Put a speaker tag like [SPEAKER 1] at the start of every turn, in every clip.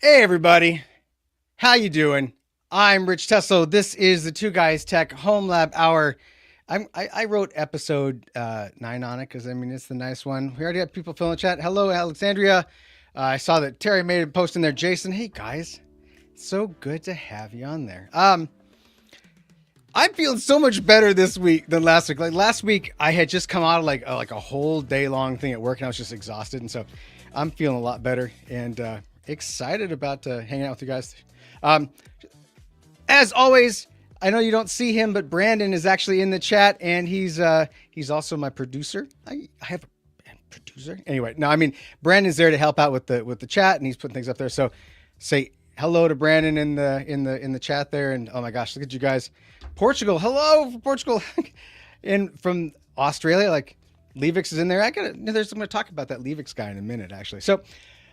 [SPEAKER 1] Hey everybody, how you doing? I'm Rich Tesso. This is the Two Guys Tech Home Lab Hour. I wrote episode 9 on it because I mean it's the nice one. We already have people filling the chat. Hello, Alexandria. I saw that Terry made a post in there. Jason, hey guys, so good to have you on there. I'm feeling so much better this week than last week. Like last week, I had just come out of like a whole day long thing at work, and I was just exhausted, and so I'm feeling a lot better and excited about hanging out with you guys. Um, as always, I know you don't see him, but Brandon is actually in the chat, and he's also my producer. I have a producer anyway. No, I mean Brandon's there to help out with the chat, and he's putting things up there. So say hello to Brandon in the chat there, and oh my gosh, look at you guys. Portugal, hello from Portugal, and from Australia, like Levix is in there. I'm going to talk about that Levix guy in a minute, actually. So,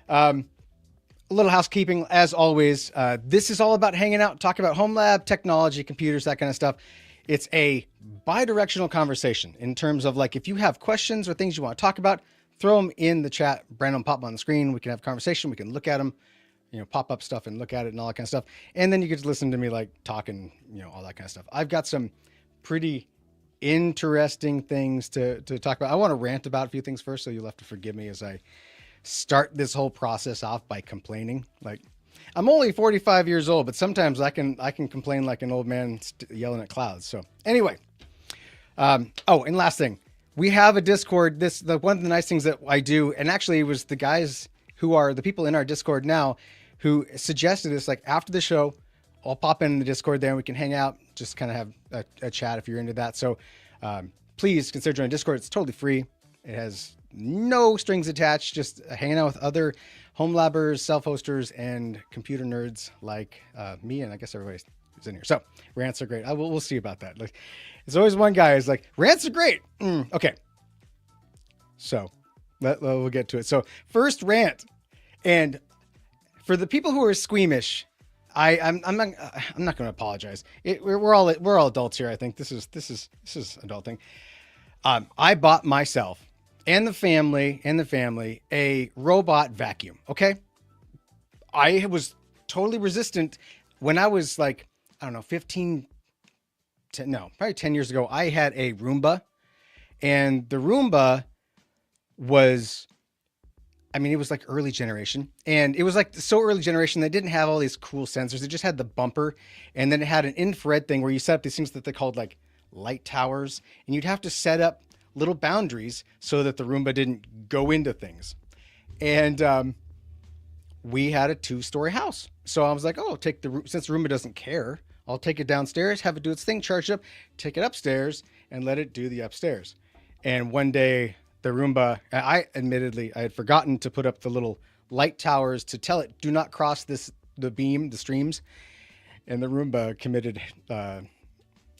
[SPEAKER 1] a little housekeeping, as always. This is all about hanging out, talking about home lab, technology, computers, that kind of stuff. It's a bi-directional conversation in terms of like if you have questions or things you want to talk about, throw them in the chat. Brandon will pop them on the screen. We can have a conversation. We can look at them. Pop up stuff and look at it and all that kind of stuff. And then you get to listen to me like talking, all that kind of stuff. I've got some pretty interesting things to talk about. I want to rant about a few things first, so you'll have to forgive me as I start this whole process off by complaining. Like I'm only 45 years old, but sometimes I can complain like an old man yelling at clouds. So anyway, and last thing, we have a Discord. One of the nice things that I do, and actually it was the guys who are the people in our Discord now who suggested this, like after the show, I'll pop in the Discord there and we can hang out, just kind of have a chat if you're into that. So please consider joining Discord. It's totally free. It has no strings attached, just hanging out with other home labbers, self-hosters, and computer nerds like me, and I guess everybody's in here. So rants are great. We'll see about that. Like, it's always one guy who's like, rants are great. Okay. So we'll get to it. So first rant, and for the people who are squeamish, I'm not going to apologize. We're all adults here. I think this is adulting. I bought myself and the family a robot vacuum. Okay, I was totally resistant when I was like, I don't know, probably 10 years ago. I had a Roomba, and the Roomba was, I mean, it was like early generation, and it was like so early generation. They didn't have all these cool sensors. It just had the bumper, and then it had an infrared thing where you set up these things that they called like light towers, and you'd have to set up little boundaries so that the Roomba didn't go into things. And we had a 2-story house, so I was like, oh, since the Roomba doesn't care, I'll take it downstairs, have it do its thing, charge it up, take it upstairs, and let it do the upstairs. And one day, the Roomba, I had forgotten to put up the little light towers to tell it, do not cross the streams. And the Roomba committed,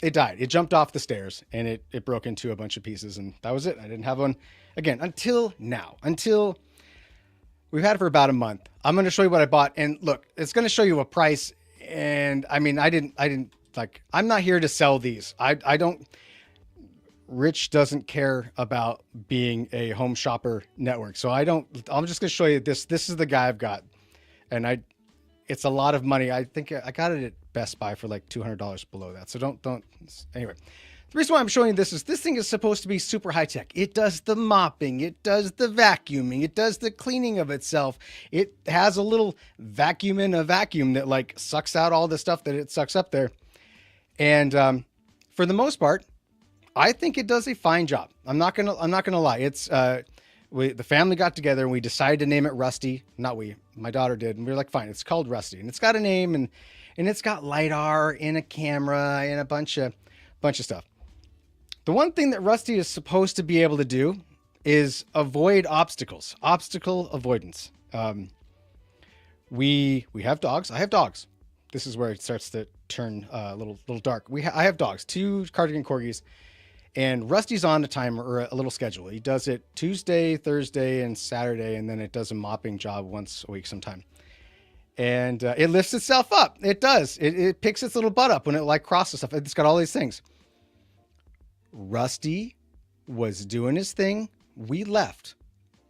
[SPEAKER 1] it died. It jumped off the stairs and it broke into a bunch of pieces, and that was it. I didn't have one again until now, until we've had it for about a month. I'm going to show you what I bought, and look, it's going to show you a price. And I mean, I didn't like, I'm not here to sell these. I don't, Rich doesn't care about being a home shopper network. So I'm just going to show you this. This is the guy I've got. And it's a lot of money. I think I got it at Best Buy for like $200 below that. So don't, anyway, the reason why I'm showing you this is this thing is supposed to be super high tech. It does the mopping. It does the vacuuming. It does the cleaning of itself. It has a little vacuum in a vacuum that like sucks out all the stuff that it sucks up there. And, for the most part, I think it does a fine job. I'm not gonna lie. It's the family got together and we decided to name it Rusty. Not we, my daughter did, and we were like, fine, it's called Rusty, and it's got a name, and it's got LiDAR and a camera and a bunch of stuff. The one thing that Rusty is supposed to be able to do is avoid obstacles, obstacle avoidance. We have dogs. I have dogs. This is where it starts to turn a little dark. I have dogs, 2 cardigan corgis. And Rusty's on a timer or a little schedule. He does it Tuesday, Thursday, and Saturday, and then it does a mopping job once a week sometime. And it lifts itself up. It does. It picks its little butt up when it like crosses stuff. It's got all these things. Rusty was doing his thing. We left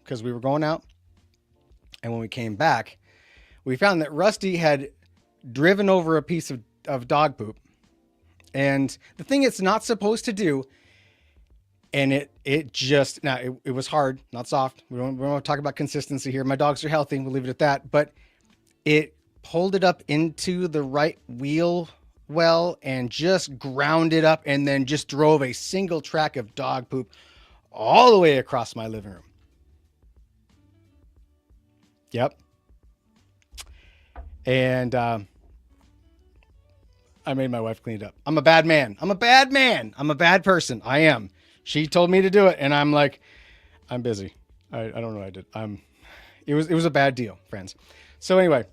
[SPEAKER 1] because we were going out. And when we came back, we found that Rusty had driven over a piece of dog poop. And the thing it's not supposed to do, and it just, now it was hard, not soft. We don't want to talk about consistency here. My dogs are healthy. We'll leave it at that. But it pulled it up into the right wheel well and just ground it up and then just drove a single track of dog poop all the way across my living room. Yep. And I made my wife clean it up. I'm a bad man. I'm a bad man. I'm a bad person. I am. She told me to do it, and I'm like, I'm busy. I don't know what I did. It was a bad deal, friends. So anyway,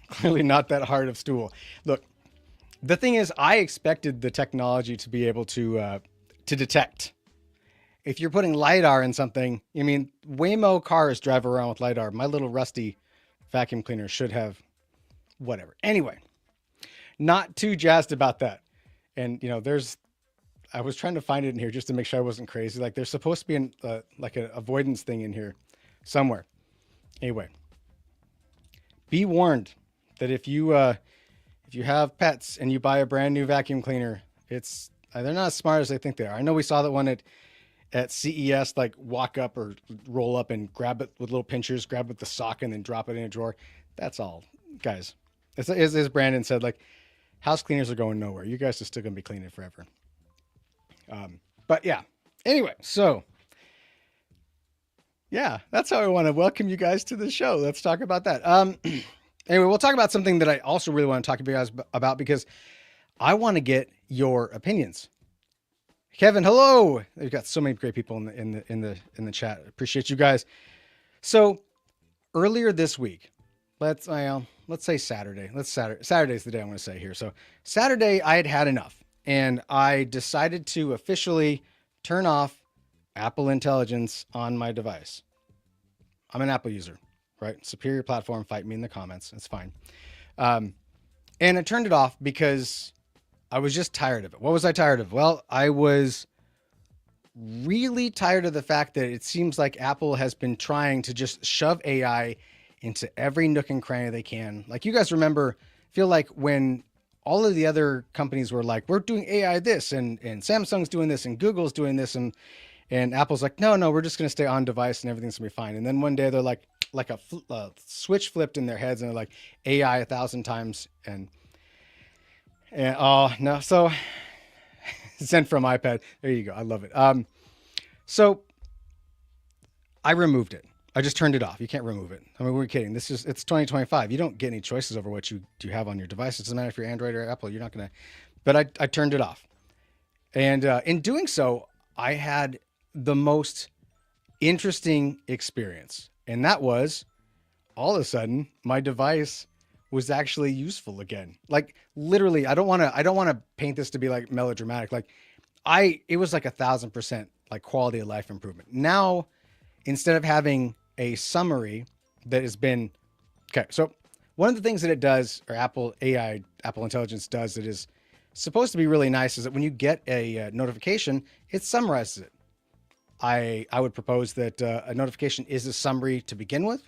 [SPEAKER 1] clearly not that hard of stool. Look, the thing is, I expected the technology to be able to detect. If you're putting LiDAR in something, I mean, Waymo cars drive around with LiDAR. My little Rusty vacuum cleaner should have whatever. Anyway, not too jazzed about that. And, you know, I was trying to find it in here just to make sure I wasn't crazy. Like there's supposed to be like an avoidance thing in here somewhere. Anyway, be warned that if you have pets and you buy a brand new vacuum cleaner, they're not as smart as they think they are. I know we saw that one at CES, like walk up or roll up and grab it with little pinchers, grab it with the sock and then drop it in a drawer. That's all, guys. As Brandon said, like house cleaners are going nowhere. You guys are still going to be cleaning forever. But yeah, anyway, so yeah, that's how I want to welcome you guys to the show. Let's talk about that. Anyway, we'll talk about something that I also really want to talk to you guys about because I want to get your opinions. Kevin, hello. We've got so many great people in the chat. Appreciate you guys. So earlier this week, let's say Saturday. Saturday's the day I want to say here. So Saturday I had enough. And I decided to officially turn off Apple Intelligence on my device. I'm an Apple user, right? Superior platform, fight me in the comments. It's fine. And I turned it off because I was just tired of it. What was I tired of? Well, I was really tired of the fact that it seems like Apple has been trying to just shove AI into every nook and cranny they can. Like you guys feel like when all of the other companies were like, we're doing AI this and Samsung's doing this and Google's doing this. And Apple's like, no, we're just going to stay on device and everything's gonna be fine. And then one day they're like a switch flipped in their heads and they're like AI 1,000 times. And oh no. So sent from iPad. There you go. I love it. So I removed it. I just turned it off. You can't remove it. I mean, we're kidding. It's 2025. You don't get any choices over what you have on your device. It doesn't matter if you're Android or Apple. You're not going to, but I turned it off. And in doing so, I had the most interesting experience. And that was all of a sudden my device was actually useful again. Like literally, I don't want to paint this to be like melodramatic. Like it was like 1,000% like quality of life improvement. Now, instead of having a summary that has been, okay. So one of the things that it does, or Apple Intelligence does, that is supposed to be really nice is that when you get a notification, it summarizes it. I would propose that a notification is a summary to begin with.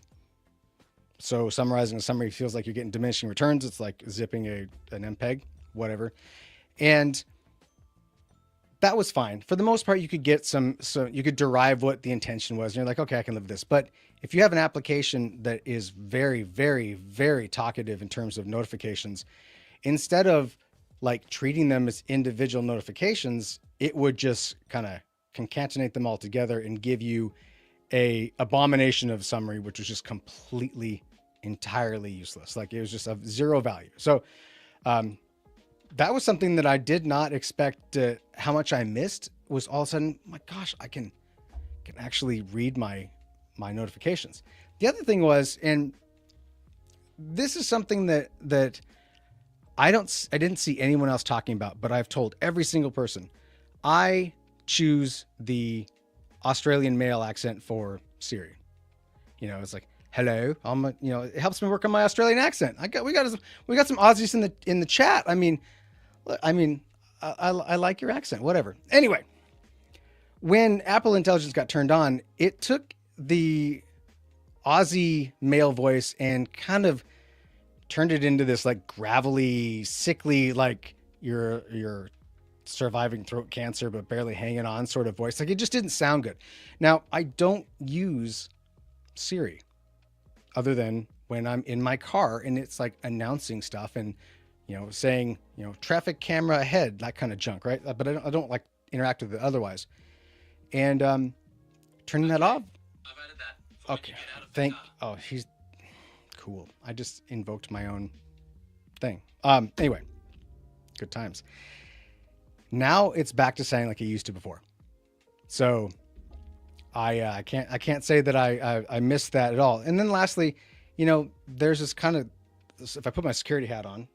[SPEAKER 1] So summarizing a summary feels like you're getting diminishing returns. It's like zipping an MPEG, whatever. And that was fine. For the most part, you could get so you could derive what the intention was. And you're like, okay, I can live with this. But if you have an application that is very, very, very talkative in terms of notifications, instead of like treating them as individual notifications, it would just kind of concatenate them all together and give you a abomination of summary, which was just completely, entirely useless. Like it was just of zero value. So, that was something that I did not expect. How much I missed was all of a sudden, my gosh, I can actually read my notifications. The other thing was, and this is something that I didn't see anyone else talking about, but I've told every single person, I choose the Australian male accent for Siri. You know, it's like, hello, it helps me work on my Australian accent. We got some Aussies in the chat. I mean, I like your accent, whatever. Anyway, when Apple Intelligence got turned on, it took the Aussie male voice and kind of turned it into this like gravelly, sickly, like you're surviving throat cancer but barely hanging on sort of voice. Like it just didn't sound good. Now, I don't use Siri other than when I'm in my car and it's like announcing stuff and saying, traffic camera ahead, that kind of junk, right? But I don't like interact with it otherwise. And turning that off. I've added that. Okay. Oh, he's cool. I just invoked my own thing. Anyway, good times. Now it's back to saying like it used to before. So I can't say that I missed that at all. And then lastly, there's this kind of, if I put my security hat on,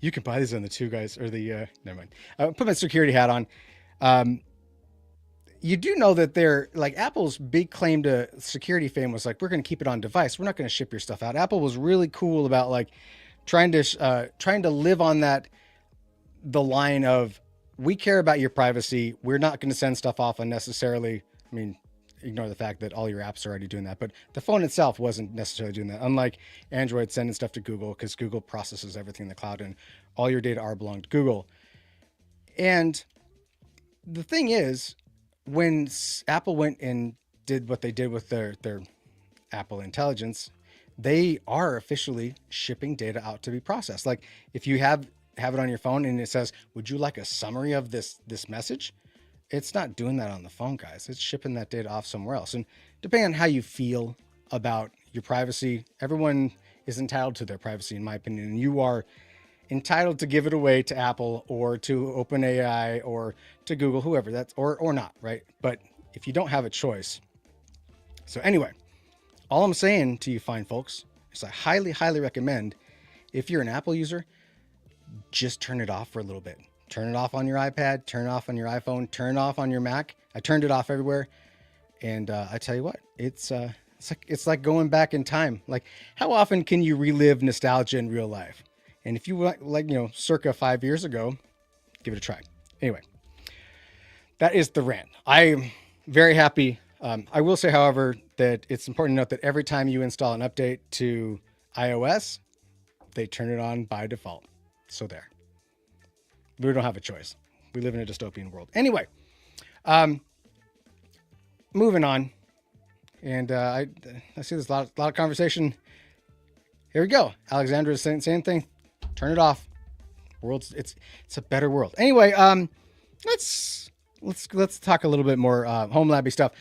[SPEAKER 1] you can buy these on the two guys or the, never mind. Put my security hat on. You do know that they're like Apple's big claim to security fame was like, we're going to keep it on device. We're not going to ship your stuff out. Apple was really cool about like trying to live on the line of, we care about your privacy. We're not going to send stuff off unnecessarily. I mean, ignore the fact that all your apps are already doing that, but the phone itself wasn't necessarily doing that. Unlike Android sending stuff to Google, because Google processes everything in the cloud and all your data are belong to Google. And the thing is, when Apple went and did what they did with their Apple Intelligence, they are officially shipping data out to be processed. Like if you have it on your phone and it says, would you like a summary of this message? It's not doing that on the phone, guys. It's shipping that data off somewhere else. And depending on how you feel about your privacy, everyone is entitled to their privacy, in my opinion. And you are entitled to give it away to Apple or to OpenAI or to Google, whoever that's, or not, right? But if you don't have a choice. So anyway, all I'm saying to you fine folks is I highly, highly recommend, if you're an Apple user, just turn it off for a little bit. Turn it off on your iPad, turn it off on your iPhone, turn it off on your Mac. I turned it off everywhere. And I tell you what, it's like going back in time. Like, how often can you relive nostalgia in real life? And if you like, circa 5 years ago, give it a try. Anyway, that is the rant. I'm very happy. I will say, however, that it's important to note that every time you install an update to iOS, they turn it on by default. So there. We don't have a choice. We live in a dystopian world. Anyway, moving on. And I see there's a lot of conversation. Here we go. Alexandra is saying the same thing. Turn it off. It's a better world. Anyway, let's talk a little bit more HomeLab-y stuff.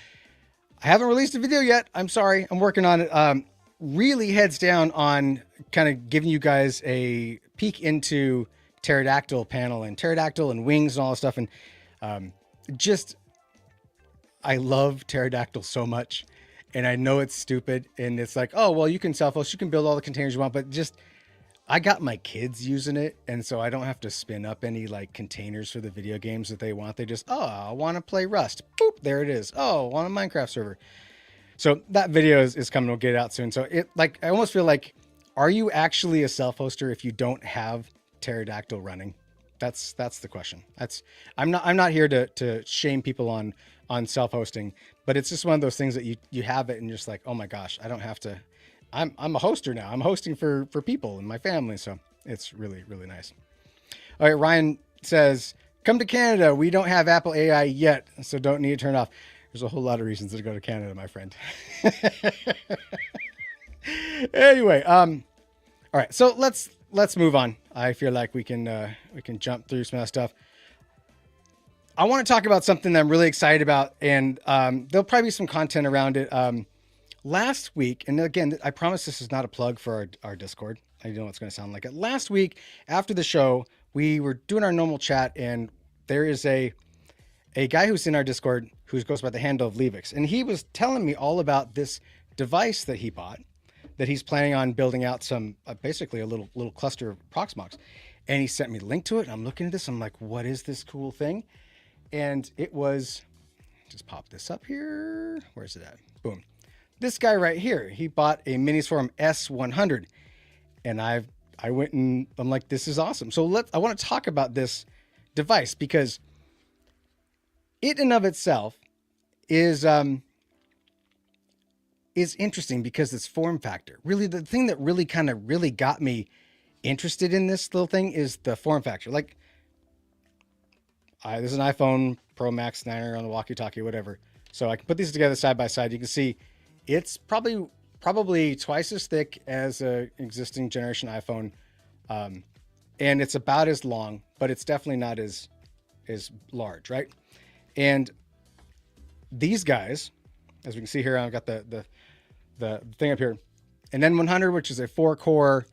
[SPEAKER 1] I haven't released a video yet. I'm sorry. I'm working on it. Really heads down on kind of giving you guys a peek into pterodactyl panel and pterodactyl and wings and all this stuff. And I love pterodactyl so much. And I know it's stupid. And it's like, oh, well, you can self-host. You can build all the containers you want. But just, I got my kids using it. And so I don't have to spin up any like containers for the video games that they want. They just, oh, I want to play Rust. Boop, there it is. Oh, I want a Minecraft server. So that video is coming. We'll get it out soon. So I almost feel like, are you actually a self-hoster if you don't have pterodactyl running? That's the question. I'm not here to shame people on self-hosting, but it's just one of those things that you have it and you're just like, oh my gosh, I don't have to. I'm a hoster now. I'm hosting for people and my family, so it's really, really nice. All right, Ryan says, come to Canada. We don't have Apple AI yet, so don't need to turn it off. There's a whole lot of reasons to go to Canada, my friend. Anyway, all right, so let's move on. I feel like we can jump through some of that stuff. I want to talk about something that I'm really excited about, and there'll probably be some content around it. Last week, and again, I promise this is not a plug for our Discord. I know it's going to sound like it. Last week, after the show, we were doing our normal chat, and there is a guy who's in our Discord who goes by the handle of Levix, and he was telling me all about this device that he bought, that he's planning on building out some, basically a little cluster of Proxmox. And he sent me the link to it. And I'm looking at this. I'm like, what is this cool thing? And it was, just pop this up here. Where's it at? Boom. This guy right here, he bought a Minisforum S100. And I went and I'm like, this is awesome. So I want to talk about this device because it in of itself is interesting because its form factor. Really, the thing that really kind of really got me interested in this little thing is the form factor. Like, this is an iPhone Pro Max 9 on the walkie-talkie, whatever. So I can put these together side by side. You can see it's probably twice as thick as a existing generation iPhone, and it's about as long, but it's definitely not as large, right? And these guys, as we can see here, I've got the thing up here, an N100, which is a 4-core,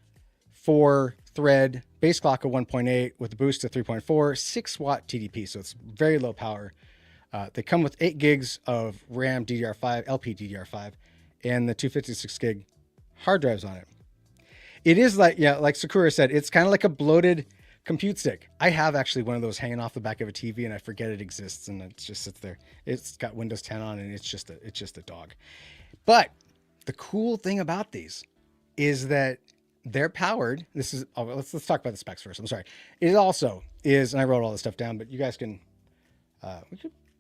[SPEAKER 1] 4-thread base clock of 1.8 with a boost to 3.4, 6-watt TDP, so it's very low power. They come with 8 gigs of RAM DDR5, LP DDR5, and the 256 gig hard drives on it. It is like, yeah, like Sakura said, it's kind of like a bloated compute stick. I have actually one of those hanging off the back of a TV, and I forget it exists, and it just sits there. It's got Windows 10 on, and it's just a dog. But the cool thing about these is that they're powered. This is let's talk about the specs first. I'm sorry. It also is, and I wrote all this stuff down, but you guys can.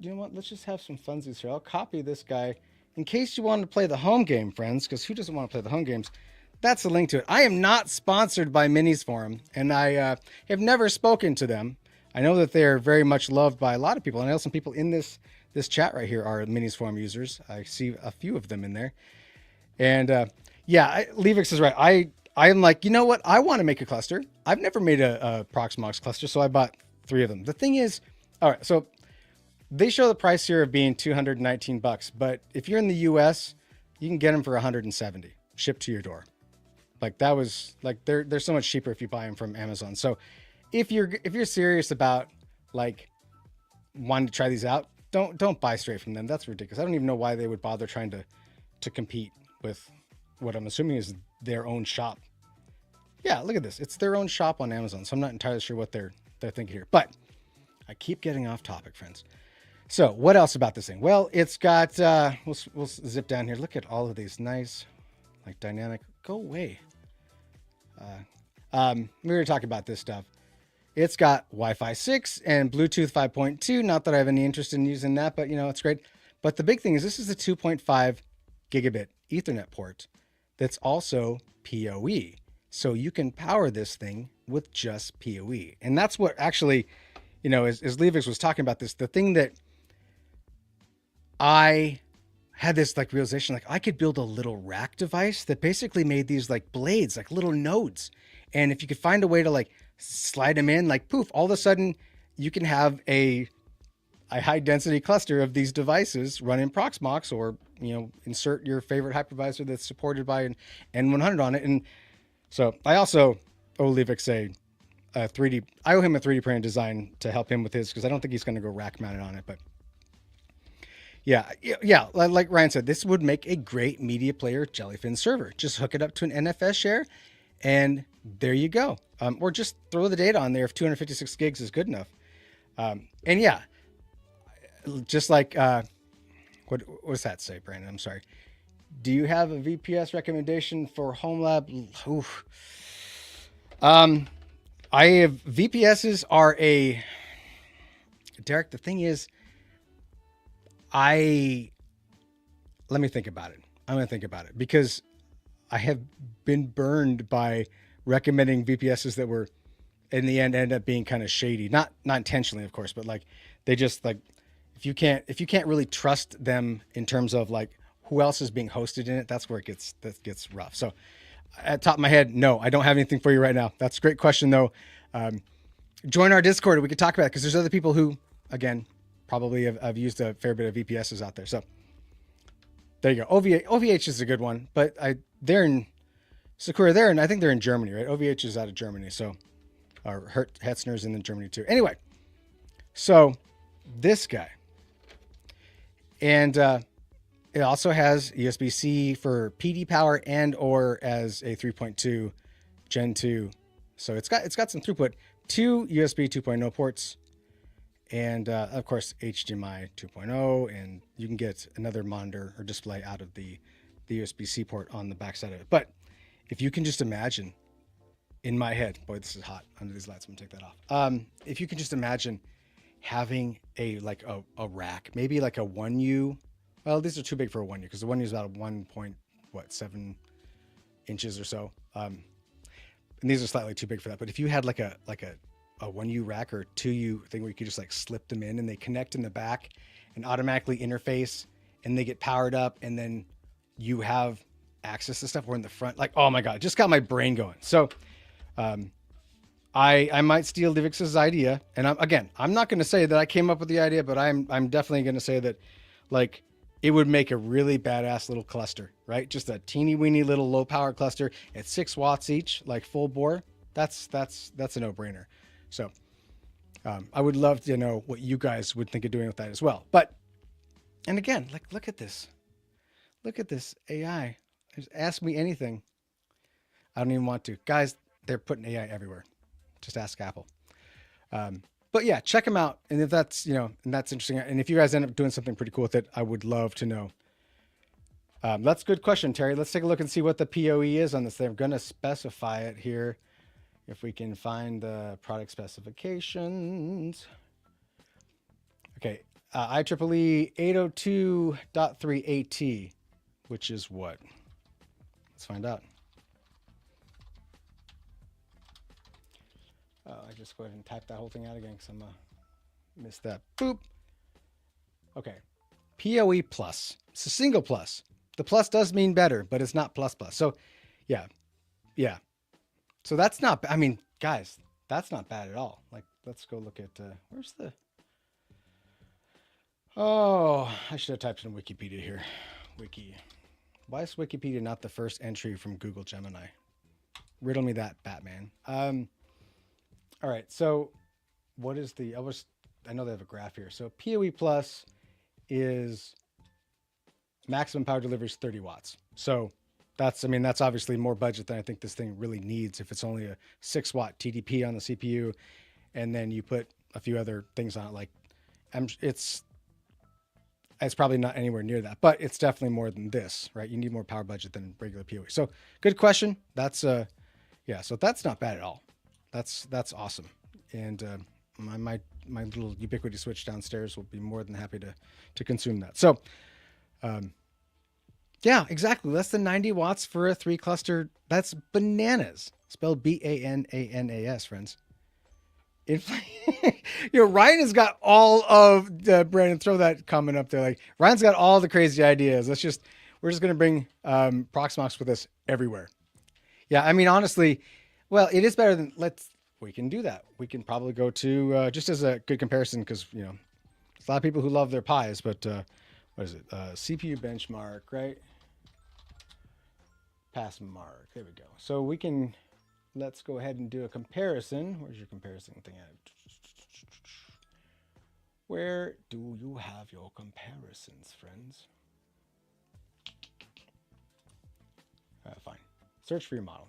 [SPEAKER 1] You know what? Let's just have some funsies here. I'll copy this guy in case you want to play the home game, friends. Because who doesn't want to play the home games? That's a link to it. I am not sponsored by Minisforum, and I have never spoken to them. I know that they're very much loved by a lot of people. And I know some people in this chat right here are Minisforum users. I see a few of them in there. And yeah, Levix is right. I'm like, you know what? I want to make a cluster. I've never made a Proxmox cluster, so I bought 3 of them. The thing is, all right, so they show the price here of being $219, but if you're in the US, you can get them for $170 shipped to your door. Like, that was like, they're so much cheaper if you buy them from Amazon. So if you're serious about like wanting to try these out, don't buy straight from them. That's ridiculous. I don't even know why they would bother trying to compete with what I'm assuming is their own shop. Yeah, look at this. It's their own shop on Amazon. So I'm not entirely sure what they're thinking here, but I keep getting off topic, friends. So what else about this thing? Well, it's got, we'll zip down here. Look at all of these nice, like, dynamic, go away. We were talking about this stuff. It's got Wi-Fi 6 and Bluetooth 5.2. Not that I have any interest in using that, but you know, it's great. But the big thing is this is a 2.5 gigabit Ethernet port that's also PoE. So you can power this thing with just PoE. And that's what actually, you know, as Levix was talking about this, the thing that I had this like realization, like I could build a little rack device that basically made these like blades, like little nodes. And if you could find a way to like slide them in, like poof, all of a sudden you can have a high density cluster of these devices running Proxmox, or, you know, insert your favorite hypervisor that's supported by an N100 on it. And so I also owe Levix a 3D, I owe him a 3D printed design to help him with his, because I don't think he's going to go rack mounted on it, but yeah, like Ryan said, this would make a great media player Jellyfin server. Just hook it up to an NFS share, and there you go. Or just throw the data on there if 256 gigs is good enough. And yeah, just like, what does that say, Brandon? I'm sorry. Do you have a VPS recommendation for HomeLab? Oof. I have VPSs are Derek, the thing is, let me think about it. I'm going to think about it, because I have been burned by recommending VPSs that were in the end up being kind of shady. Not intentionally, of course, but like they just like, if you can't really trust them in terms of like who else is being hosted in it, that's where that gets rough. So at the top of my head, no, I don't have anything for you right now. That's a great question though. Join our Discord and we could talk about it, because there's other people who, again, probably have used a fair bit of VPSs out there. So there you go. OVH is a good one, but they're in Sakura. I think they're in Germany, right? OVH is out of Germany. So, or Hetzner's in Germany too. Anyway, so this guy, and it also has USB-C for PD power and or as a 3.2 Gen 2. So it's got some throughput. 2 USB 2.0 ports. And of course, HDMI 2.0, and you can get another monitor or display out of the USB-C port on the backside of it. But if you can just imagine, in my head, boy, this is hot under these lights. I'm gonna take that off. If you can just imagine having a rack, maybe like a 1U. Well, these are too big for a 1U because the 1U is about 1.7 inches or so. And these are slightly too big for that. But if you had like a 1U rack or 2U thing where you could just like slip them in and they connect in the back and automatically interface and they get powered up, and then you have access to stuff. Or in the front, like, oh my god, just got my brain going. So I might steal Divix's idea, and I'm not going to say that I came up with the idea, but I'm definitely going to say that, like, it would make a really badass little cluster, right? Just a teeny weeny little low power cluster at 6 watts each, like full bore. That's a no brainer. So I would love to know what you guys would think of doing with that as well. But, and again, like, look at this AI. Just ask me anything. I don't even want to, guys. They're putting AI everywhere. Just ask Apple. But yeah, check them out. And if that's, and that's interesting. And if you guys end up doing something pretty cool with it, I would love to know. That's a good question, Terry. Let's take a look and see what the POE is on this. They're going to specify it here. If we can find the product specifications. Okay. IEEE 802.3 AT, which is what? Let's find out. I just go ahead and type that whole thing out again because I'm missed that. Boop. Okay. POE plus. It's a single plus. The plus does mean better, but it's not plus plus. So yeah. So that's not, I mean, guys, that's not bad at all. Like, let's go look at, where's the, oh, I should have typed in Wikipedia here. Wiki. Why is Wikipedia not the first entry from Google Gemini? Riddle me that, Batman. All right, so what is the, I know they have a graph here. So PoE plus is maximum power delivery is 30 watts. So that's obviously more budget than I think this thing really needs if it's only a 6 watt TDP on the CPU. And then you put a few other things on it, like it's probably not anywhere near that, but it's definitely more than this, right? You need more power budget than regular PoE. So good question. That's yeah, so that's not bad at all. That's awesome. And my little Ubiquiti switch downstairs will be more than happy to consume that. So yeah, exactly. Less than 90 watts for a 3 cluster. That's bananas. Spelled BANANAS, friends. Ryan has got all of the, Brandon, throw that comment up there. Like, Ryan's got all the crazy ideas. We're just going to bring Proxmox with us everywhere. Yeah, I mean, honestly, well, it is better than, we can do that. We can probably go to, just as a good comparison, because, there's a lot of people who love their pies, but what is it? CPU benchmark, right? Pass mark. There we go. So we can, let's go ahead and do a comparison. Where's your comparison thing at? Where do you have your comparisons, friends? Fine. Search for your model.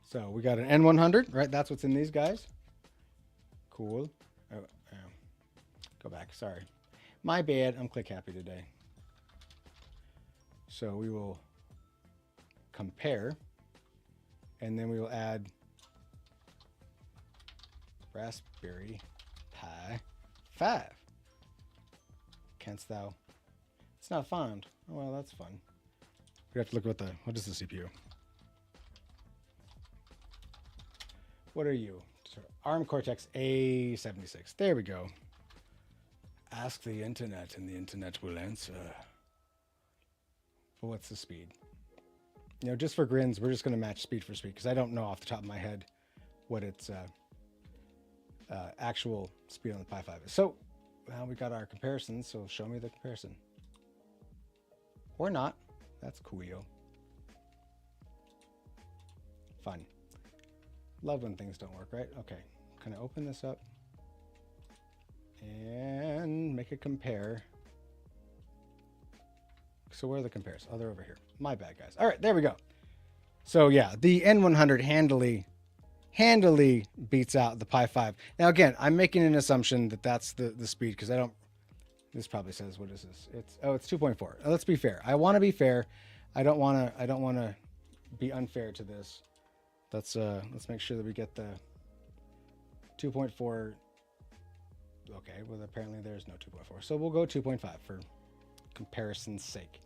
[SPEAKER 1] So we got an N100, right? That's what's in these guys. Cool. Oh, go back. Sorry. My bad. I'm click happy today. So we will compare, and then we will add Raspberry Pi 5. Canst thou? It's not found. Oh, well, that's fun. We have to look at what is the CPU? What are you? ARM Cortex A76. There we go. Ask the internet and the internet will answer. But what's the speed? Just for grins, we're just going to match speed for speed because I don't know off the top of my head what its actual speed on the Pi 5 is. So, well, we got our comparisons, so show me the comparison. Or not. That's cool. Fun. Love when things don't work, right? Okay. Can I open this up and make a compare? So where are the compares? Oh, they're over here. My bad, guys. All right, there we go. So yeah, the N100 handily beats out the Pi 5. Now again, I'm making an assumption that that's the speed because I don't. This probably says, what is this? It's 2.4. Let's be fair. I want to be fair. I don't want to be unfair to this. Let's make sure that we get the 2.4 Okay, well, apparently there's no 2.4. So we'll go 2.5 for comparison's sake.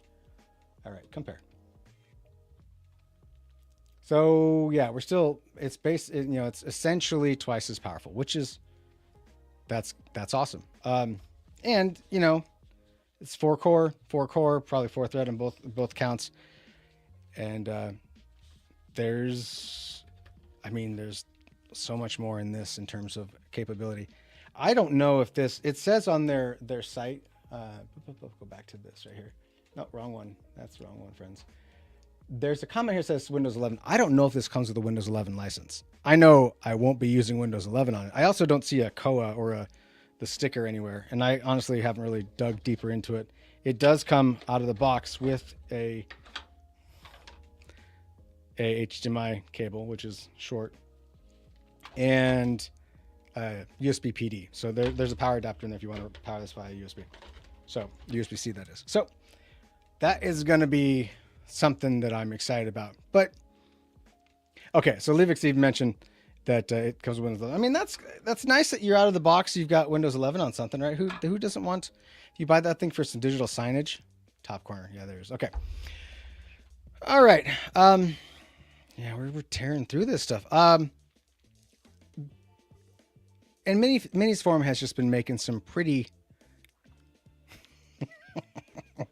[SPEAKER 1] All right, compare. So yeah, we're still, it's based, it's essentially twice as powerful, which is, that's awesome. And, it's four core, probably four thread on both counts. And there's, there's so much more in this in terms of capability. I don't know if this, it says on their site, go back to this right here. No, wrong one. That's the wrong one, friends. There's a comment here that says Windows 11. I don't know if this comes with a Windows 11 license. I know I won't be using Windows 11 on it. I also don't see a COA or the sticker anywhere, and I honestly haven't really dug deeper into it. It does come out of the box with a HDMI cable, which is short, and USB PD. So there's a power adapter in there if you want to power this via USB. So USB-C, that is. So that is going to be something that I'm excited about. But okay, so Livix Steve mentioned that it comes with Windows 11. I mean, that's nice that you're out of the box. You've got Windows 11 on something, right? Who doesn't want? If you buy that thing for some digital signage, top corner. Yeah, there's okay. All right. Yeah, we're tearing through this stuff. And Minisforum has just been making some pretty.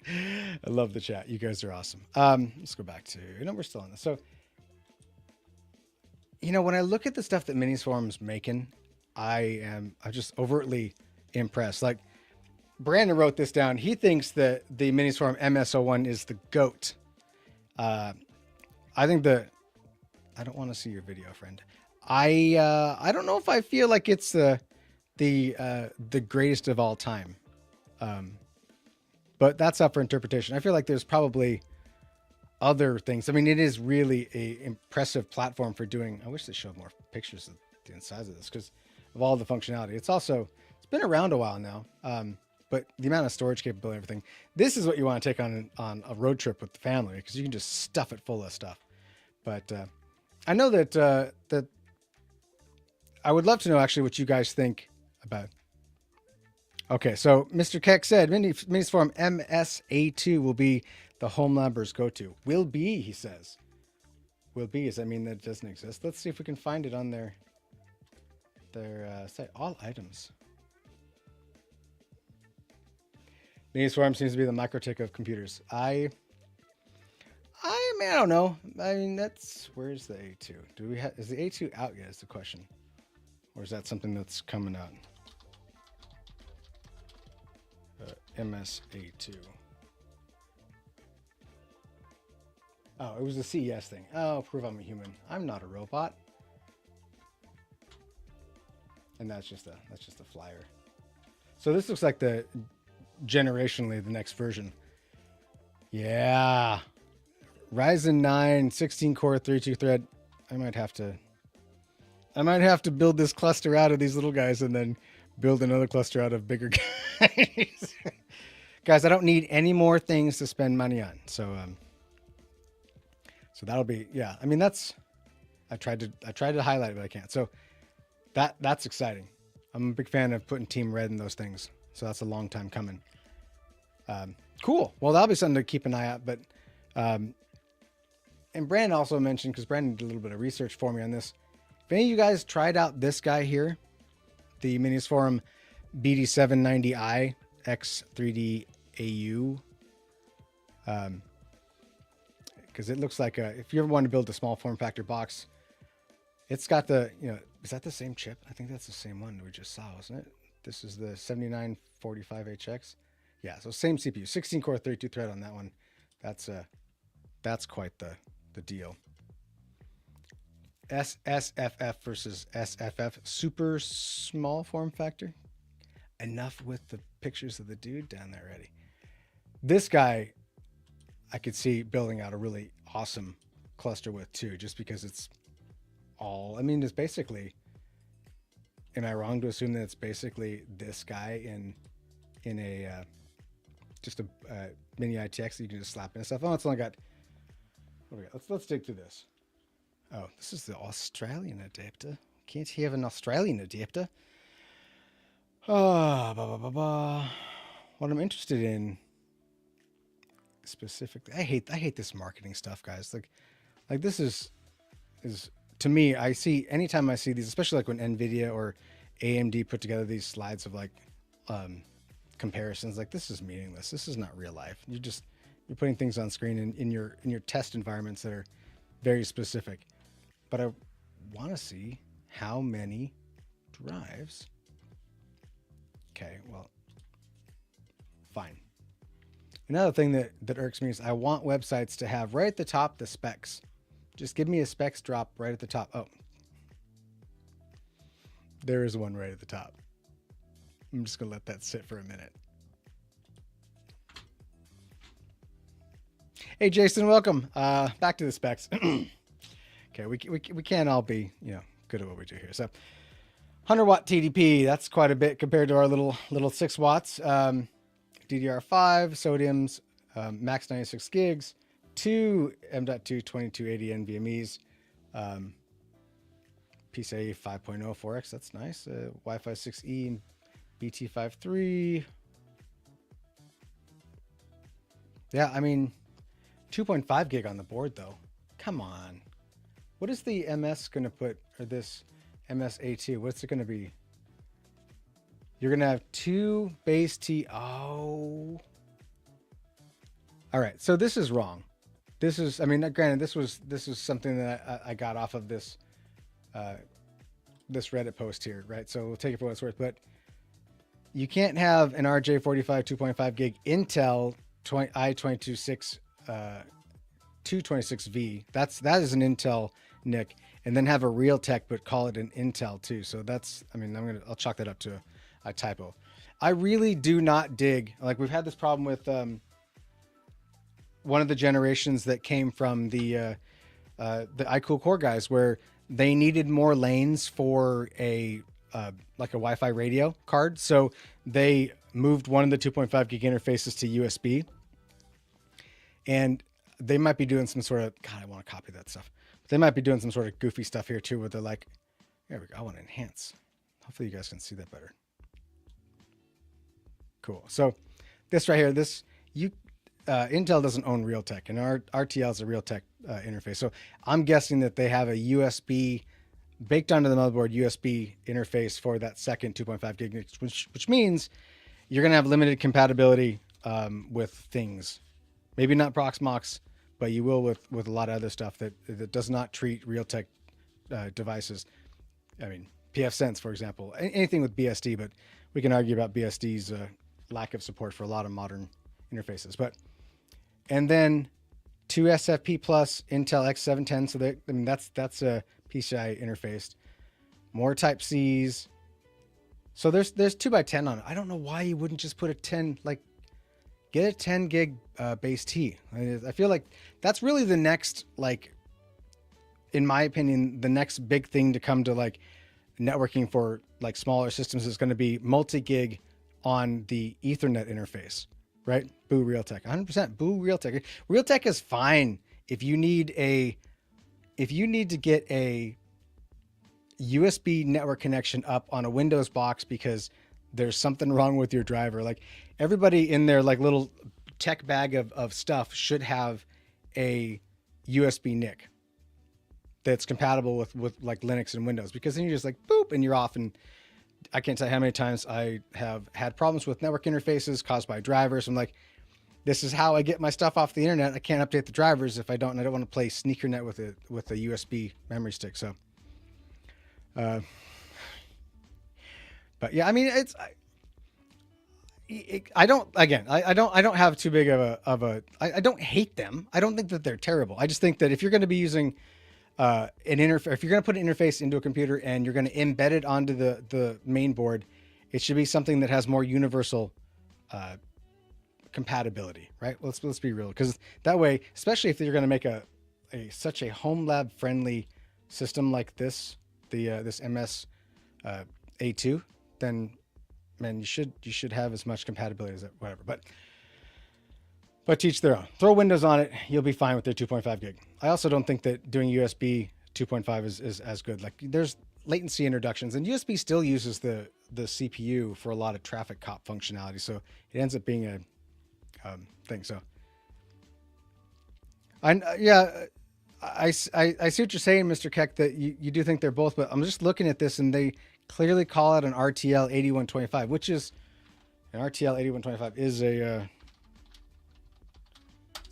[SPEAKER 1] I love the chat. You guys are awesome. Let's go back to, we're still on this. So, when I look at the stuff that Minisforum's making, I'm just overtly impressed. Like, Brandon wrote this down. He thinks that the Minisforum MS01 is the GOAT. I think I don't want to see your video, friend. I don't know if I feel like it's the greatest of all time. But that's up for interpretation. I feel like there's probably other things. I mean, it is really a impressive platform for doing. I wish they showed more pictures of the insides of this because of all the functionality. It's been around a while now. But the amount of storage capability, everything. This is what you want to take on a road trip with the family because you can just stuff it full of stuff. But I know that I would love to know actually what you guys think about. Okay, so Mr. Keck said Minisforum MSA2 will be the HomeLabers go-to. Will be, he says. Will be, does that mean that it doesn't exist? Let's see if we can find it on their site. All items. Minisforum seems to be the MikroTik of computers. I don't know. I mean, where's the A2? Is the A2 out yet is the question. Or is that something that's coming out? MSA2. Oh, it was a CES thing. Oh, prove I'm a human. I'm not a robot. And that's just a flyer. So this looks like generationally the next version. Yeah. Ryzen 9, 16 core, 32 thread. I might have to build this cluster out of these little guys and then build another cluster out of bigger guys. Guys, I don't need any more things to spend money on. So that'll be, yeah. I mean, I tried to highlight it, but I can't. So that's exciting. I'm a big fan of putting Team Red in those things. So that's a long time coming. Cool. Well, that'll be something to keep an eye out. But, and Brandon also mentioned, because Brandon did a little bit of research for me on this. If any of you guys tried out this guy here, the Minisforum BD790i X3D AU, because it looks like if you ever want to build a small form factor box, it's got is that the same chip? I think that's the same one we just saw, wasn't it? This is the 7945HX. Yeah, so same CPU, 16 core, 32 thread on that one. That's quite the deal. SSFF versus SFF, super small form factor. Enough with the pictures of the dude down there already. This guy, I could see building out a really awesome cluster with too, just because it's it's basically, am I wrong to assume that it's basically this guy in a just a mini ITX that you can just slap in and stuff? Oh, it's only got, okay, let's dig through this. Oh, this is the Australian adapter. Can't he have an Australian adapter? What I'm interested in specifically, I hate this marketing stuff, guys. Like this is to me. I see anytime I see these, especially like when Nvidia or AMD put together these slides of like um, comparisons. Like this is meaningless. This is not real life. You're putting things on screen in your test environments that are very specific. But I want to see how many drives. Okay, well, fine. Another thing that irks me is I want websites to have right at the top the specs. Just give me a specs drop right at the top. Oh, there is one right at the top. I'm just gonna let that sit for a minute. Hey Jason, welcome. Back to the specs. Okay, we can't all be good at what we do here. So 100 watt TDP, that's quite a bit compared to our little 6 watts. DDR5, sodiums, max 96 gigs, 2 M.2 2280 NVMe's, PCIe 5.0 4X, that's nice. Wi-Fi 6E and BT53. Yeah, I mean, 2.5 gig on the board though. Come on. What is the MS going to put, or this MSA2? What's it going to be? You're going to have 2 base T. Oh. All right. So this is wrong. This is, I mean, granted, this is something that I got off of this Reddit post here, right? So we'll take it for what it's worth. But you can't have an RJ45 2.5 gig Intel i226 226V. That is an Intel NIC, and then have a Realtek but call it an Intel too. So that's, I mean, I'll chalk that up to a typo. I really do not dig, like we've had this problem with one of the generations that came from the iCool Core guys, where they needed more lanes for a like a Wi-Fi radio card. So they moved one of the 2.5 gig interfaces to USB, and they might be doing some sort of, God, I want to copy that stuff. They might be doing some sort of goofy stuff here too, where they're like, there we go. I want to enhance. Hopefully you guys can see that better. Cool. So this right here, Intel doesn't own Realtek, and our RTL is a Realtek interface. So I'm guessing that they have a USB baked onto the motherboard USB interface for that second 2.5 gig, which means you're going to have limited compatibility with things. Maybe not Proxmox, but you will with a lot of other stuff that does not treat Realtek devices. I mean, pfSense, for example, anything with BSD, but we can argue about BSD's lack of support for a lot of modern interfaces. And then 2 SFP plus Intel X710. So that's a PCI interfaced. More Type C's. So there's 2x10 on it. I don't know why you wouldn't just put a 10, like get a 10 gig base T. I feel like that's really the next, like, in my opinion, the next big thing to come to like networking for like smaller systems is going to be multi-gig on the Ethernet interface, right? Boo Realtek, 100% boo Realtek. Realtek is fine if you need to get a USB network connection up on a Windows box because there's something wrong with your driver. Like everybody in their like little tech bag of stuff should have a USB NIC that's compatible with like Linux and Windows, because then you're just like boop and you're off. And I can't tell you how many times I have had problems with network interfaces caused by drivers. I'm like, this is how I get my stuff off the internet. I can't update the drivers if I don't, and I don't want to play sneaker net with a USB memory stick. So, but yeah, I mean, I don't have too big of a, I don't hate them. I don't think that they're terrible. I just think that if you're going to be using if you're going to put an interface into a computer and you're going to embed it onto the main board, it should be something that has more universal compatibility, right? Let's be real, because that way, especially if you're going to make such a HomeLab friendly system like this, this MS A2, then man, you should have as much compatibility as that, whatever. But to each their own. Throw Windows on it, you'll be fine with their 2.5 gig. I also don't think that doing USB 2.5 is as good. Like there's latency introductions, and USB still uses the CPU for a lot of traffic cop functionality, so it ends up being a thing. So yeah, I see what you're saying, Mr. Keck, that you do think they're both, but I'm just looking at this and they clearly call it an RTL 8125, which is an RTL 8125 is it's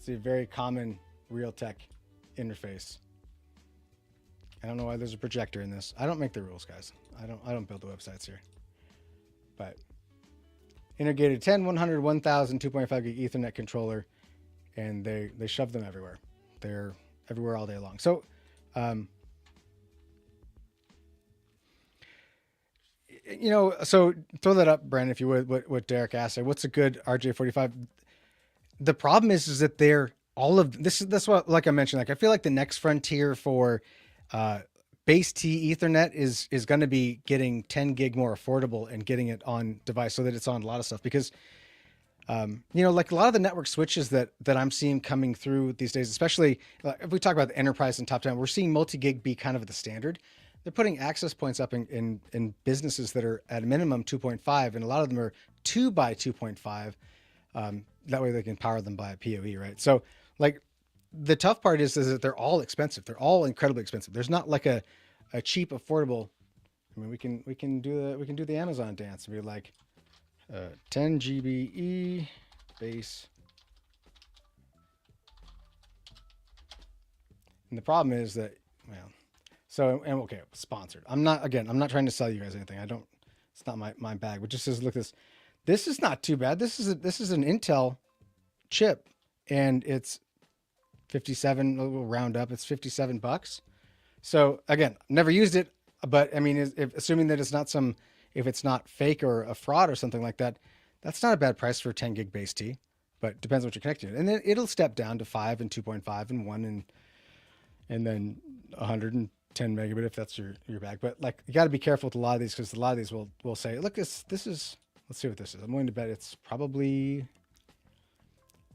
[SPEAKER 1] a very common Realtek interface. I don't know why there's a projector in this. I don't make the rules, guys. I don't build the websites here. But integrated 10, 100, 1000, 2.5 gig Ethernet controller, and they shove them everywhere. They're everywhere all day long. So, so throw that up, Brandon, if you would. What Derek asked, what's a good RJ45? The problem is that they're all of this. That's what, like I mentioned, like I feel like the next frontier for base T Ethernet is going to be getting 10 gig more affordable and getting it on device so that it's on a lot of stuff, because like a lot of the network switches that I'm seeing coming through these days, especially if we talk about the enterprise and top down, we're seeing multi-gig be kind of the standard. They're putting access points up in businesses that are at a minimum 2.5, and a lot of them are 2 by 2.5. That way they can power them by a PoE, right? So like the tough part is that they're all expensive. They're all incredibly expensive. There's not like a cheap, affordable. I mean, we can do the Amazon dance and be like, 10 GBE base. And the problem is that, well, so, and okay, sponsored. I'm not trying to sell you guys anything. It's not my bag, but just says, look, this is not too bad. This is an Intel chip, and it's 57, we'll round up, it's $57. So again, never used it, but I mean, assuming that if it's not fake or a fraud or something like that, that's not a bad price for 10 gig base T, but depends what you're connecting to. And then it'll step down to 5 and 2.5 and 1 and then 110 megabit if that's your bag. But like, you got to be careful with a lot of these, because a lot of these will say, look, this is, let's see what this is. I'm willing to bet it's probably,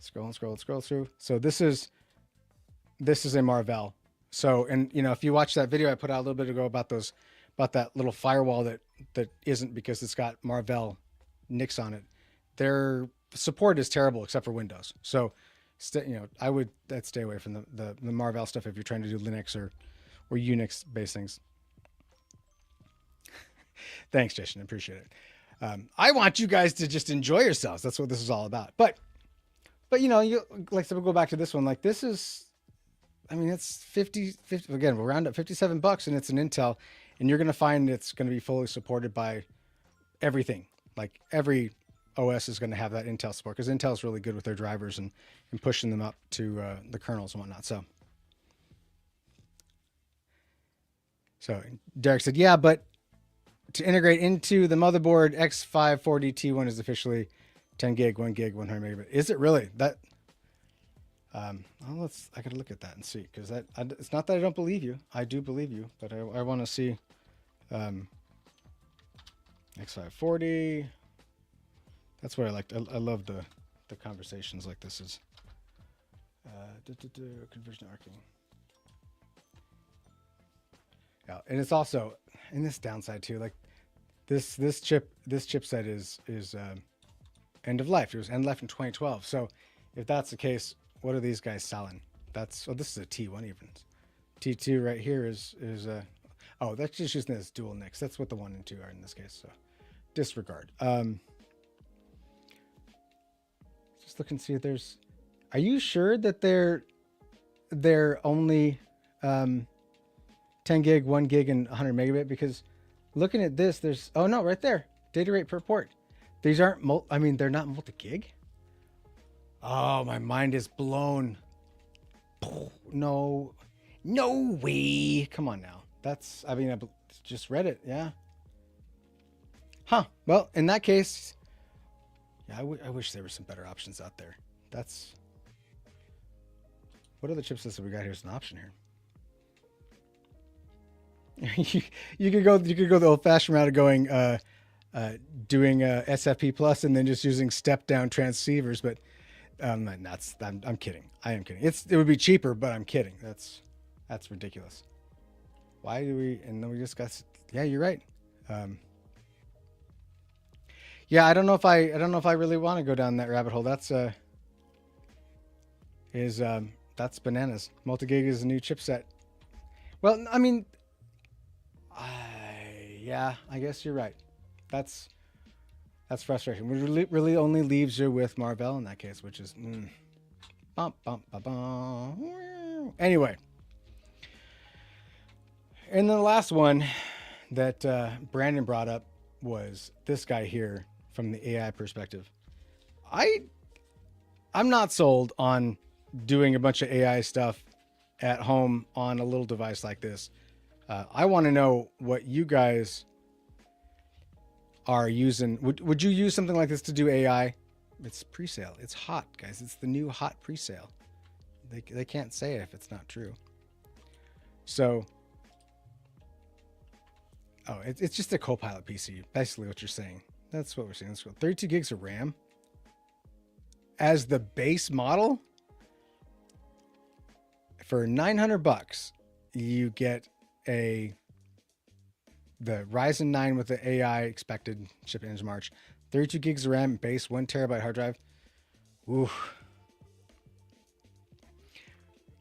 [SPEAKER 1] scroll through. So this is a Marvell. So, and if you watch that video I put out a little bit ago about that little firewall that isn't, because it's got Marvell NICs on it, their support is terrible except for Windows. So, I'd stay away from the Marvell stuff if you're trying to do Linux or Unix based things. Thanks, Jason. I appreciate it. I want you guys to just enjoy yourselves. That's what this is all about. But you like, so we'll go back to this one. Like, this is, I mean, it's 50 again, we'll round up $57, and it's an Intel, and you're going to find it's going to be fully supported by everything. Like, every OS is going to have that Intel support, because Intel's really good with their drivers and pushing them up to the kernels and whatnot. So Derek said, yeah, but to integrate into the motherboard, X540T1 is officially 10 gig, 1 gig, 100 megabit. Is it really? That, I gotta look at that and see, because it's not that I don't believe you. I do believe you, but I want to see X540. That's what I liked. I love the conversations like this is. Conversion arcing. Yeah, and it's also in this downside too. Like this chipset is end of life. It was end of life in 2012. So if that's the case, what are these guys selling? This is a T1 even. T2 right here is that's just using this dual NICs. That's what the 1 and 2 are in this case. So disregard. Just look and see if there's. Are you sure that they're only 10 gig, 1 gig, and 100 megabit? Because looking at this, there's right there, data rate per port. These aren't they're not multi-gig. Oh, my mind is blown. No way. Come on now. I just read it. Yeah. Huh. Well, in that case, yeah, I wish there were some better options out there. What other chipsets that we got here as an option here? you could go the old-fashioned route of going doing SFP plus and then just using step-down transceivers, but I'm kidding. I am kidding. It would be cheaper, but I'm kidding. That's ridiculous. Why do we? And then we just got Yeah, you're right. Um, yeah, I don't know if I really want to go down that rabbit hole. Is that's bananas. Multi-gig is a new chipset. Well, I mean, yeah, I guess you're right. That's that's frustrating. It really only leaves you with Marvell in that case, which is bump bump bump bump. Anyway, and then the last one that Brandon brought up was this guy here from the AI perspective. I I'm not sold on doing a bunch of AI stuff at home on a little device like this. I want to know what you guys are using. Would you use something like this to do AI? It's pre-sale. It's hot, guys. It's the new hot pre-sale. They can't say it if it's not true. So, oh, it's just a Copilot PC. Basically, what you're saying. That's what we're saying. Let's go. 32 gigs of RAM as the base model for $900. You get the Ryzen 9 with the AI expected shipping in March. 32 gigs of RAM, base 1 terabyte hard drive. Ooh.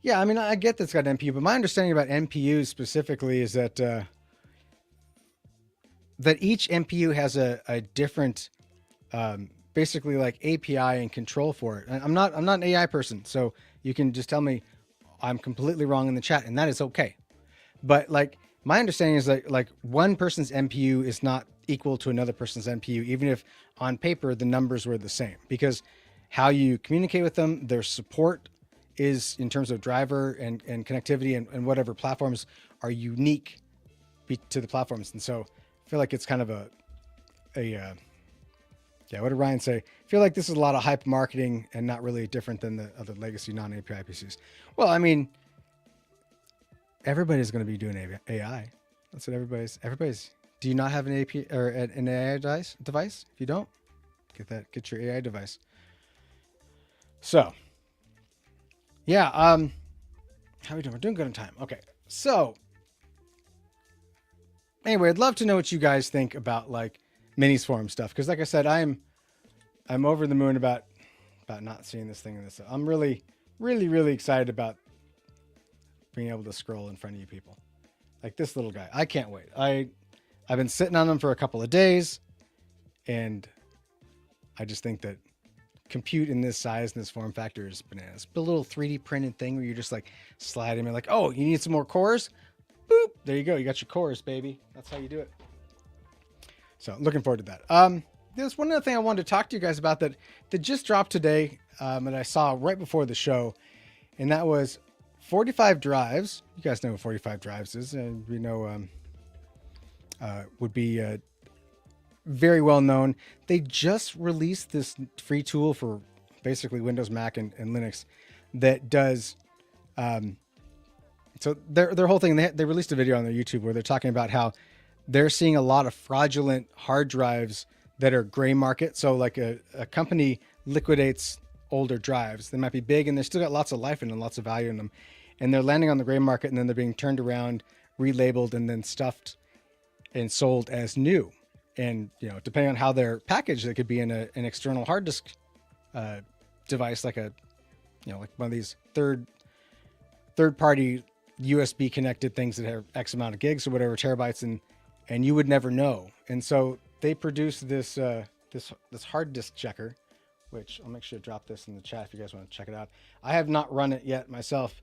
[SPEAKER 1] Yeah, I mean, I get that's got NPU, but my understanding about NPUs specifically is that that each NPU has a different, basically like API and control for it. And I'm not an AI person, so you can just tell me I'm completely wrong in the chat, and that is okay. But like my understanding is that like one person's NPU is not equal to another person's NPU, even if on paper the numbers were the same, because how you communicate with them, their support is in terms of driver and connectivity and whatever platforms are unique to the platforms. And so I feel like it's kind of yeah, what did Ryan say? I feel like this is a lot of hype marketing and not really different than the other legacy non-API PCs. Well, I mean, everybody's going to be doing AI. That's what everybody's. Do you not have an API or an AI device? If you don't, get your AI device. So, yeah, how are we doing? We're doing good on time. Okay. So, anyway, I'd love to know what you guys think about like Minisforum stuff, because like I said, I'm over the moon about not seeing this thing in this. I'm really excited about being able to scroll in front of you people. Like this little guy. I can't wait. I've been sitting on them for a couple of days, and I just think that compute in this size and this form factor is bananas. But a little 3D printed thing where you're just like sliding in, like, oh, you need some more cores? Boop. There you go. You got your cores, baby. That's how you do it. So looking forward to that. There's one other thing I wanted to talk to you guys about that just dropped today, and I saw right before the show, and that was 45 drives. You guys know what 45 drives is, and we know would be very well known. They just released this free tool for basically Windows, Mac, and Linux that does. So their whole thing. They released a video on their YouTube where they're talking about how they're seeing a lot of fraudulent hard drives that are gray market. So like a company liquidates older drives. They might be big and they still got lots of life in them, lots of value in them, and they're landing on the gray market, and then they're being turned around, relabeled, and then stuffed and sold as new. And depending on how they're packaged, they could be in an external hard disk device, like like one of these third party USB connected things that have X amount of gigs or whatever terabytes, and you would never know. And so they produced this this hard disk checker, which I'll make sure to drop this in the chat if you guys want to check it out. I have not run it yet myself,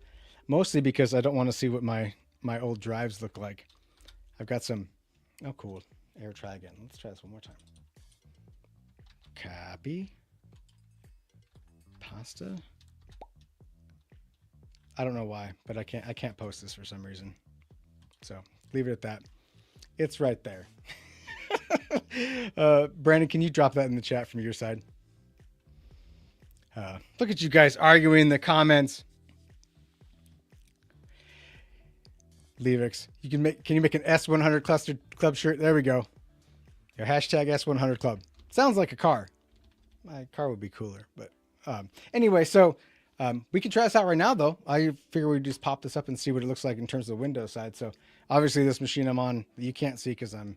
[SPEAKER 1] mostly because I don't want to see what my old drives look like. I've got some. Oh, cool. Air try again. Let's try this one more time. Copy. Pasta. I don't know why, but I can't post this for some reason. So leave it at that. It's right there. Brandon, can you drop that in the chat from your side? Look at you guys arguing in the comments. Levix, can you make an S100 cluster club shirt? There we go. Your hashtag S100 club. Sounds like a car. My car would be cooler, but anyway, so We can try this out right now, though. I figure we just pop this up and see what it looks like in terms of the Windows side. So obviously this machine I'm on, you can't see because I'm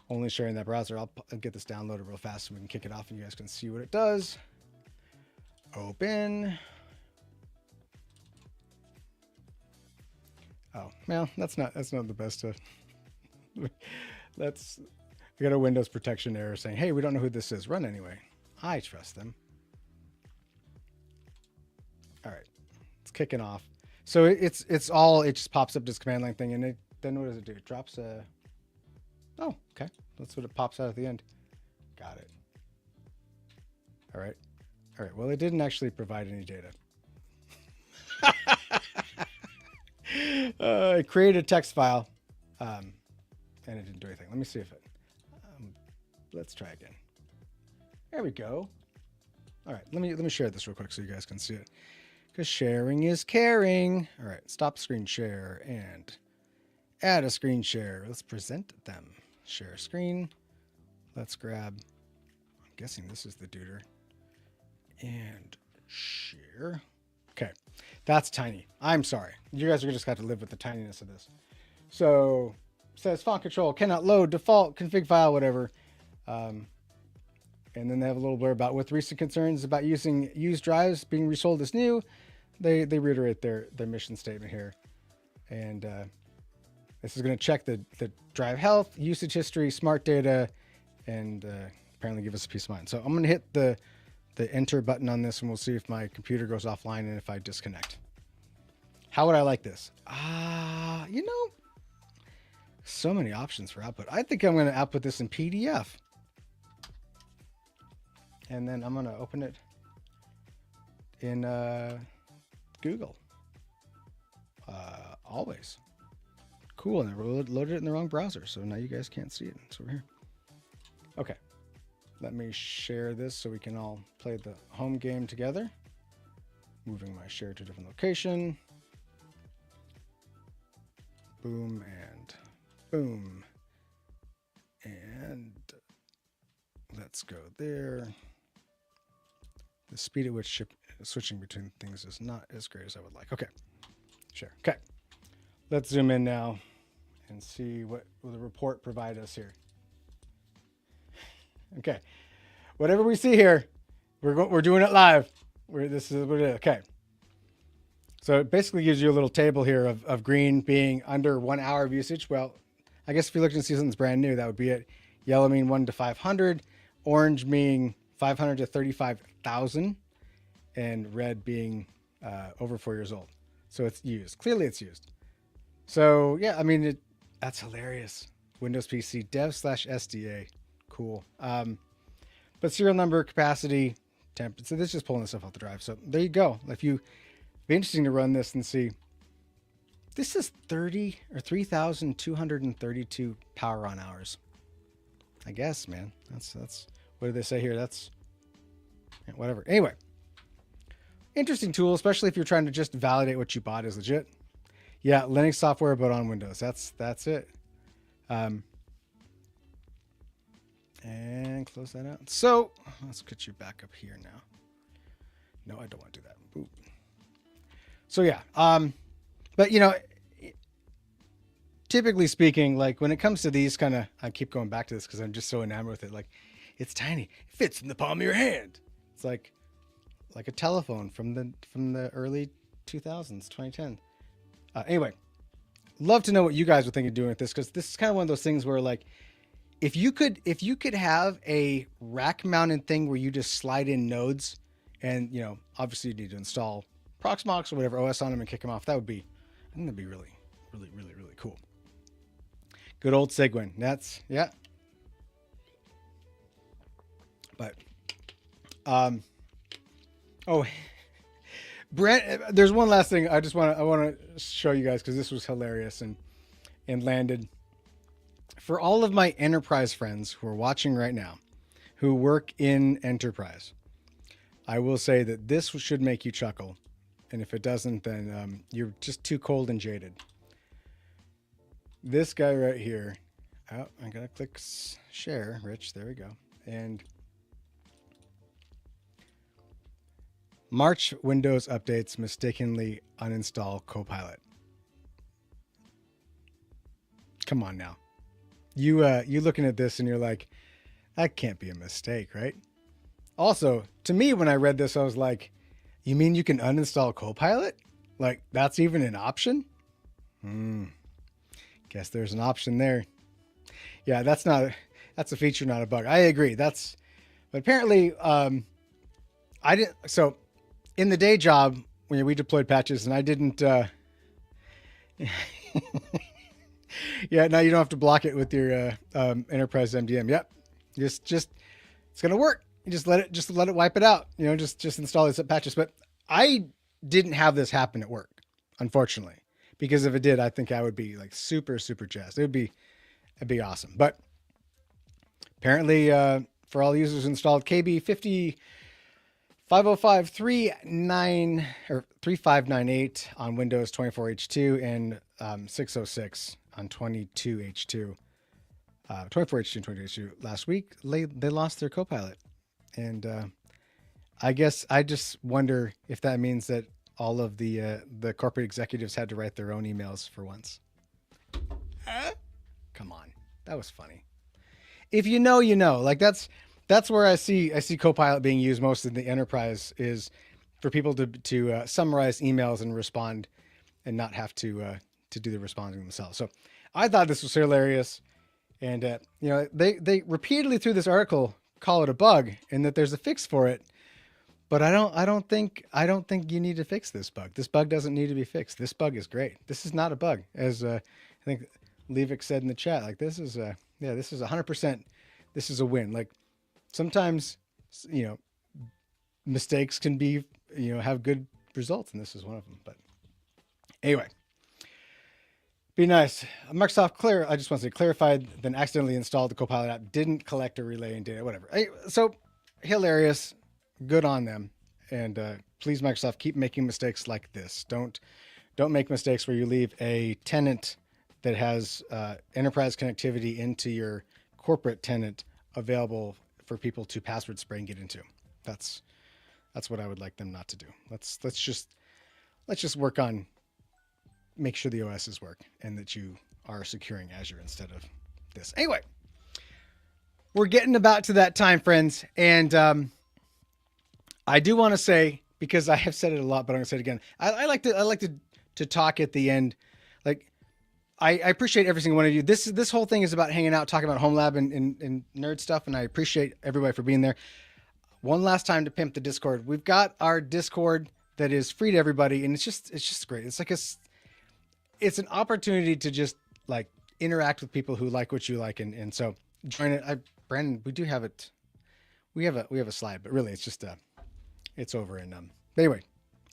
[SPEAKER 1] only sharing that browser. I'll get this downloaded real fast so we can kick it off and you guys can see what it does. Open. Oh, well, that's not the best. I got a Windows protection error saying, hey, we don't know who this is. Run anyway. I trust them. All right, it's kicking off. So it just pops up this command line thing, and then what does it do? It drops a. Oh, okay. That's what it pops out at the end. Got it. All right. Well, it didn't actually provide any data. It created a text file, and it didn't do anything. Let me see if it. Let's try again. There we go. All right, let me share this real quick so you guys can see it. Because sharing is caring. All right, stop screen share and add a screen share. Let's present them. Share screen. Let's grab. I'm guessing this is the duder. And share. Okay, that's tiny. I'm sorry. You guys are just got to live with the tininess of this. So it says font control cannot load default config file, whatever. And then they have a little blurb about with recent concerns about using used drives being resold as new. They reiterate their mission statement here. And this is going to check the drive health, usage history, smart data, and apparently give us a peace of mind. So I'm going to hit the enter button on this and we'll see if my computer goes offline and if I disconnect. How would I like this? So many options for output. I think I'm going to output this in PDF. And then I'm going to open it in Google. Always. Cool. And I loaded it in the wrong browser. So now you guys can't see it. It's over here. Okay. Let me share this so we can all play the home game together. Moving my share to a different location. Boom and boom. And let's go there. The speed at which switching between things is not as great as I would like. Okay, sure. Okay, let's zoom in now and see what will the report provide us here. Okay, whatever we see here, we're doing it live. This is what it is. Okay, so it basically gives you a little table here of green being under 1 hour of usage. Well, I guess if you're looking to see something's brand new, that would be it. Yellow meaning 1 to 500, orange meaning 500 to 35,000, and red being over 4 years old. So it's used. Clearly it's used. So yeah, I mean, that's hilarious. Windows PC dev/SDA. Cool. But serial number, capacity, temp. So this is just pulling this stuff off the drive. So there you go. If you be interesting to run this and see, this is 3,232 power on hours. I guess, man. That's what do they say here? That's whatever. Anyway, interesting tool, especially if you're trying to just validate what you bought is legit. Yeah, Linux software, but on Windows. That's it. And close that out. So let's get you back up here now. No, I don't want to do that. Boop. So yeah, but typically speaking, like when it comes to these kind of, I keep going back to this because I'm just so enamored with it. Like, it's tiny. It fits in the palm of your hand. It's like a telephone from the early 2000s, 2010. Anyway, love to know what you guys would think of doing with this, because this is kind of one of those things where, like, if you could have a rack mounted thing where you just slide in nodes, and obviously you need to install Proxmox or whatever OS on them and kick them off. I think that'd be really, really, really, really cool. Good old Sigwin. That's yeah. But Brent, there's one last thing I want to show you guys, because this was hilarious and landed. For all of my enterprise friends who are watching right now, who work in enterprise, I will say that this should make you chuckle. And if it doesn't, then you're just too cold and jaded. This guy right here. Oh, I gotta click share, Rich. There we go. And March Windows updates mistakenly uninstall Copilot. Come on now. You looking at this and you're like, that can't be a mistake, right? Also, to me, when I read this, I was like, you mean you can uninstall Copilot? Like, that's even an option? Guess there's an option there. Yeah, that's a feature, not a bug. I agree. But apparently, I didn't. So in the day job, when we deployed patches and I didn't, yeah, now you don't have to block it with your enterprise MDM. Yep. Just it's going to work. You just let it wipe it out, just install these patches. But I didn't have this happen at work, unfortunately, because if it did, I think I would be like super, super jazzed. It'd be awesome. But apparently, for all users installed KB 50539 or 3598 on Windows 24H2 and 606 on 22H2, 24H2 and 22H2 last week, they lost their Copilot. And I guess I just wonder if that means that all of the corporate executives had to write their own emails for once. Come on, that was funny. If you know, you know. Like that's where I see Copilot being used most in the enterprise, is for people to summarize emails and respond, and not have to do the responding themselves. So I thought this was hilarious, and they repeatedly through this article call it a bug and that there's a fix for it. But I don't think you need to fix this bug. This bug doesn't need to be fixed. This bug is great. This is not a bug, as I think Levick said in the chat. Like this is 100%. This is a win. Like sometimes, mistakes can be, have good results, and this is one of them. But anyway, be nice. Microsoft I just want to say clarified, then accidentally installed the Copilot app, didn't collect or relay in data, whatever. So hilarious. Good on them. And please, Microsoft, keep making mistakes like this. Don't make mistakes where you leave a tenant that has enterprise connectivity into your corporate tenant available for people to password spray and get into. That's what I would like them not to do. Let's just work on make sure the OSs work and that you are securing Azure instead of this. Anyway, we're getting about to that time, friends, and I do want to say, because I have said it a lot, but I'm going to say it again. I like to talk at the end. Like, I appreciate every single one of you. This whole thing is about hanging out, talking about HomeLab and nerd stuff, and I appreciate everybody for being there. One last time to pimp the Discord. We've got our Discord that is free to everybody, and it's just great. It's like it's an opportunity to just like interact with people who like what you like, and so join it. Brandon, we do have it. We have a slide, but really it's just it's over in but anyway,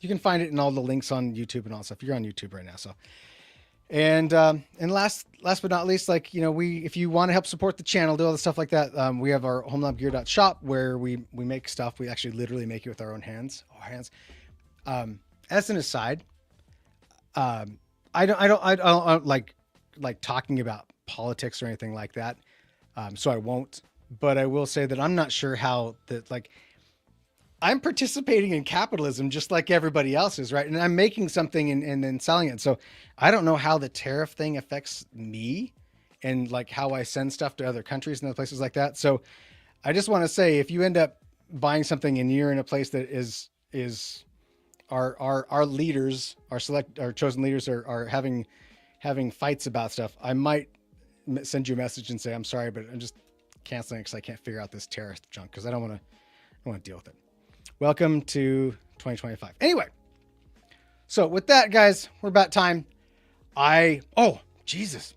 [SPEAKER 1] you can find it in all the links on YouTube and all that stuff. You're on YouTube right now, so. And last but not least, like, if you want to help support the channel, do all the stuff like that, we have our HomeLabGear.shop where we make stuff. We actually literally make it with our own hands. As an aside, I don't like talking about politics or anything like that. So I won't, but I will say that I'm not sure how that, like, I'm participating in capitalism just like everybody else is, right? And I'm making something and then selling it. So I don't know how the tariff thing affects me and like how I send stuff to other countries and other places like that. So I just want to say, if you end up buying something and you're in a place that is our leaders, our chosen leaders are having fights about stuff, I might send you a message and say, I'm sorry, but I'm just canceling it because I can't figure out this tariff junk, because I don't want to deal with it. Welcome to 2025. Anyway, so with that, guys, we're about time. Jesus.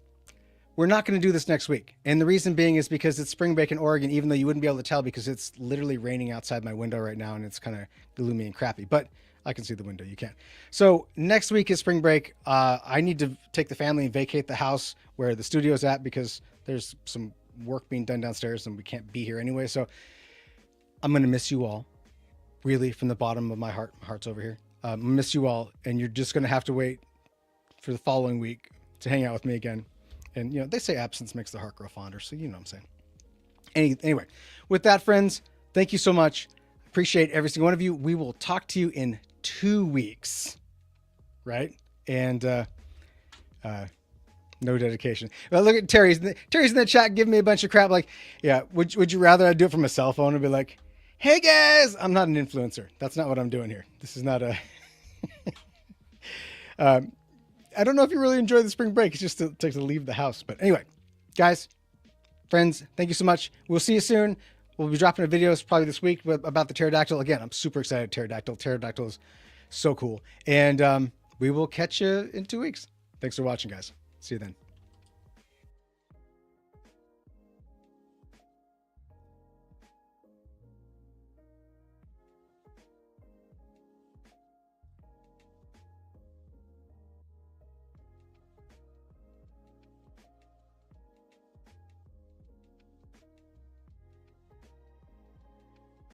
[SPEAKER 1] We're not going to do this next week. And the reason being is because it's spring break in Oregon, even though you wouldn't be able to tell because it's literally raining outside my window right now and it's kind of gloomy and crappy, but I can see the window. You can't. So next week is spring break. I need to take the family and vacate the house where the studio's at because there's some work being done downstairs and we can't be here anyway. So I'm going to miss you all. Really, from the bottom of my heart. My heart's over here. Miss you all, and you're just going to have to wait for the following week to hang out with me again. And, they say absence makes the heart grow fonder, so you know what I'm saying. Anyway, with that, friends, thank you so much. Appreciate every single one of you. We will talk to you in 2 weeks, right? And no dedication. Well, look at Terry's in the chat giving me a bunch of crap. Like, yeah, would you rather I do it from a cell phone and be like, hey guys, I'm not an influencer. That's not what I'm doing here. This is not a. I don't know if you really enjoy the spring break. It's just to leave the house. But anyway, guys, friends, thank you so much. We'll see you soon. We'll be dropping a video probably this week about the pterodactyl. Again, I'm super excited. Pterodactyl. Pterodactyl is so cool. And we will catch you in 2 weeks. Thanks for watching, guys. See you then.